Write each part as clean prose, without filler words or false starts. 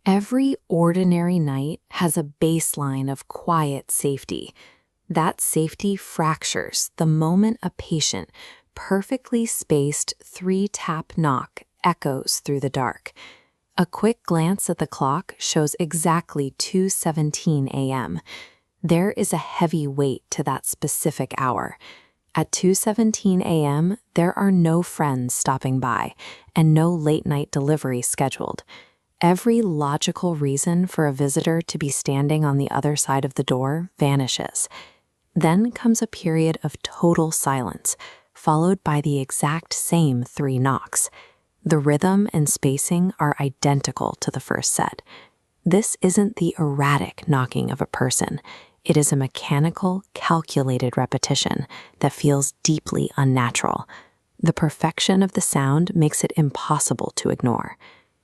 Every ordinary night has a baseline of quiet safety. That safety fractures the moment a patient perfectly spaced three-tap knock echoes through the dark. A quick glance at the clock shows exactly 2:17 a.m. There is a heavy weight to that specific hour. At 2:17 a.m., there are no friends stopping by and no late-night delivery scheduled. Every logical reason for a visitor to be standing on the other side of the door vanishes. Then comes a period of total silence, followed by the exact same 3 knocks. The rhythm and spacing are identical to the first set. This isn't the erratic knocking of a person. It is a mechanical, calculated repetition that feels deeply unnatural. The perfection of the sound makes it impossible to ignore.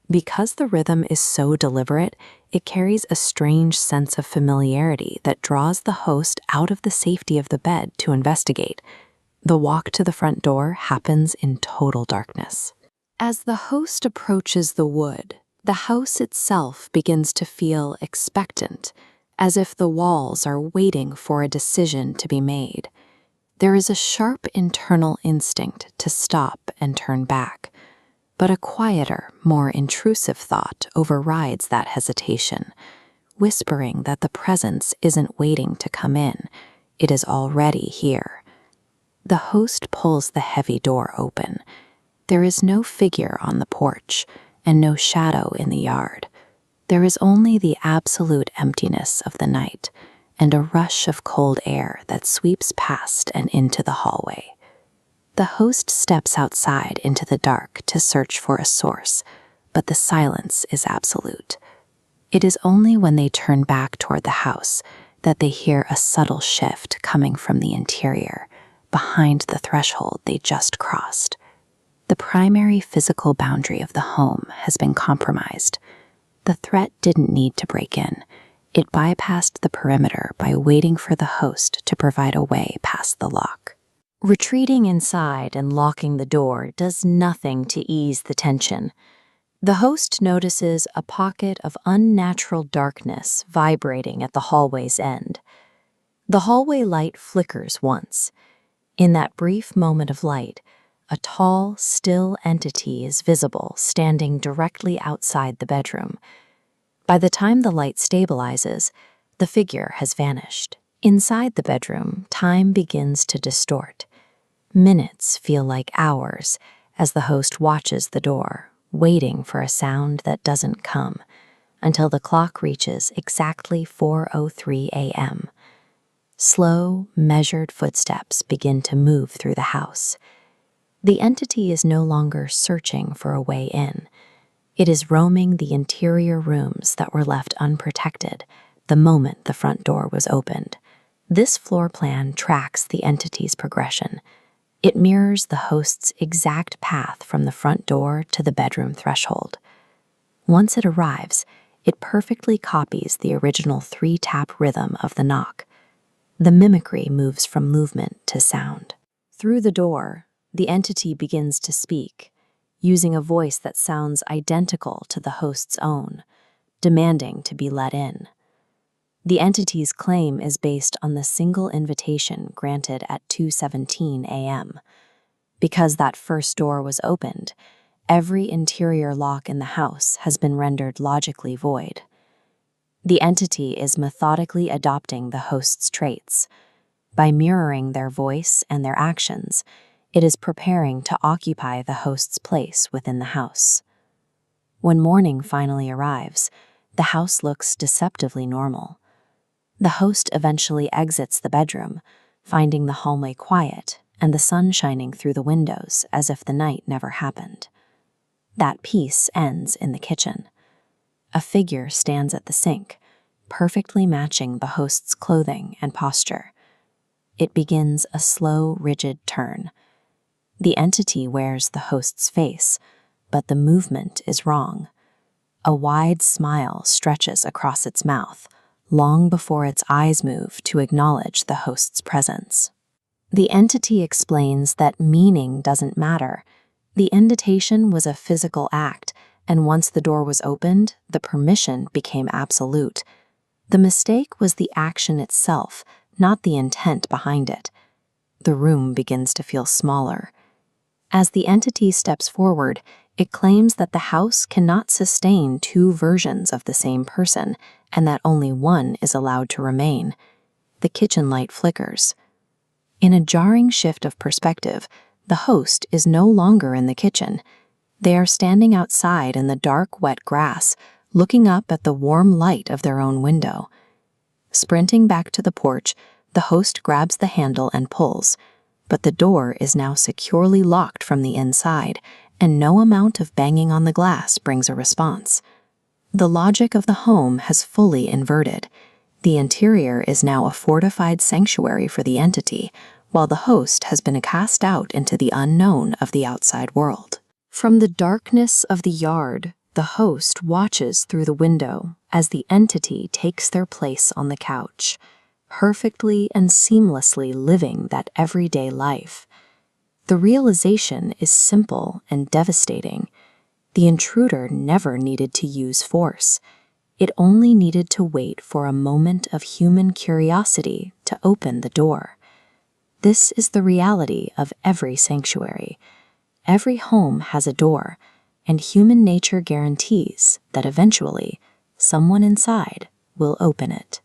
Because the rhythm is so deliberate, it carries a strange sense of familiarity that draws the host out of the safety of the bed to investigate. The walk to the front door happens in total darkness. As the host approaches the wood, the house itself begins to feel expectant, as if the walls are waiting for a decision to be made. There is a sharp internal instinct to stop and turn back. But a quieter, more intrusive thought overrides that hesitation, whispering that the presence isn't waiting to come in, it is already here. The host pulls the heavy door open. There is no figure on the porch, and no shadow in the yard. There is only the absolute emptiness of the night, and a rush of cold air that sweeps past and into the hallway. The host steps outside into the dark to search for a source, but the silence is absolute. It is only when they turn back toward the house that they hear a subtle shift coming from the interior, behind the threshold they just crossed. The primary physical boundary of the home has been compromised. The threat didn't need to break in. It bypassed the perimeter by waiting for the host to provide a way past the lock. Retreating inside and locking the door does nothing to ease the tension. The host notices a pocket of unnatural darkness vibrating at the hallway's end. The hallway light flickers once. In that brief moment of light, a tall, still entity is visible standing directly outside the bedroom. By the time the light stabilizes, the figure has vanished. Inside the bedroom, time begins to distort. Minutes feel like hours as the host watches the door, waiting for a sound that doesn't come, until the clock reaches exactly 4:03 a.m. Slow, measured footsteps begin to move through the house. The entity is no longer searching for a way in. It is roaming the interior rooms that were left unprotected the moment the front door was opened. This floor plan tracks the entity's progression. It mirrors the host's exact path from the front door to the bedroom threshold. Once it arrives, it perfectly copies the original 3-tap rhythm of the knock. The mimicry moves from movement to sound. Through the door, the entity begins to speak, using a voice that sounds identical to the host's own, demanding to be let in. The entity's claim is based on the single invitation granted at 2:17 a.m. Because that first door was opened, every interior lock in the house has been rendered logically void. The entity is methodically adopting the host's traits. By mirroring their voice and their actions, it is preparing to occupy the host's place within the house. When morning finally arrives, the house looks deceptively normal. The host eventually exits the bedroom, finding the hallway quiet and the sun shining through the windows as if the night never happened. That peace ends in the kitchen. A figure stands at the sink, perfectly matching the host's clothing and posture. It begins a slow, rigid turn. The entity wears the host's face, but the movement is wrong. A wide smile stretches across its mouth, long before its eyes move to acknowledge the host's presence. The entity explains that meaning doesn't matter. The invitation was a physical act and once the door was opened, the permission became absolute. The mistake was the action itself, not the intent behind it. The room begins to feel smaller. As the entity steps forward, it claims that the house cannot sustain two versions of the same person, and that only one is allowed to remain. The kitchen light flickers. In a jarring shift of perspective, the host is no longer in the kitchen. They are standing outside in the dark, wet grass, looking up at the warm light of their own window. Sprinting back to the porch, the host grabs the handle and pulls, but the door is now securely locked from the inside, and no amount of banging on the glass brings a response. The logic of the home has fully inverted. The interior is now a fortified sanctuary for the entity, while the host has been cast out into the unknown of the outside world. From the darkness of the yard, the host watches through the window as the entity takes their place on the couch, perfectly and seamlessly living that everyday life. The realization is simple and devastating. The intruder never needed to use force. It only needed to wait for a moment of human curiosity to open the door. This is the reality of every sanctuary. Every home has a door, and human nature guarantees that eventually someone inside will open it.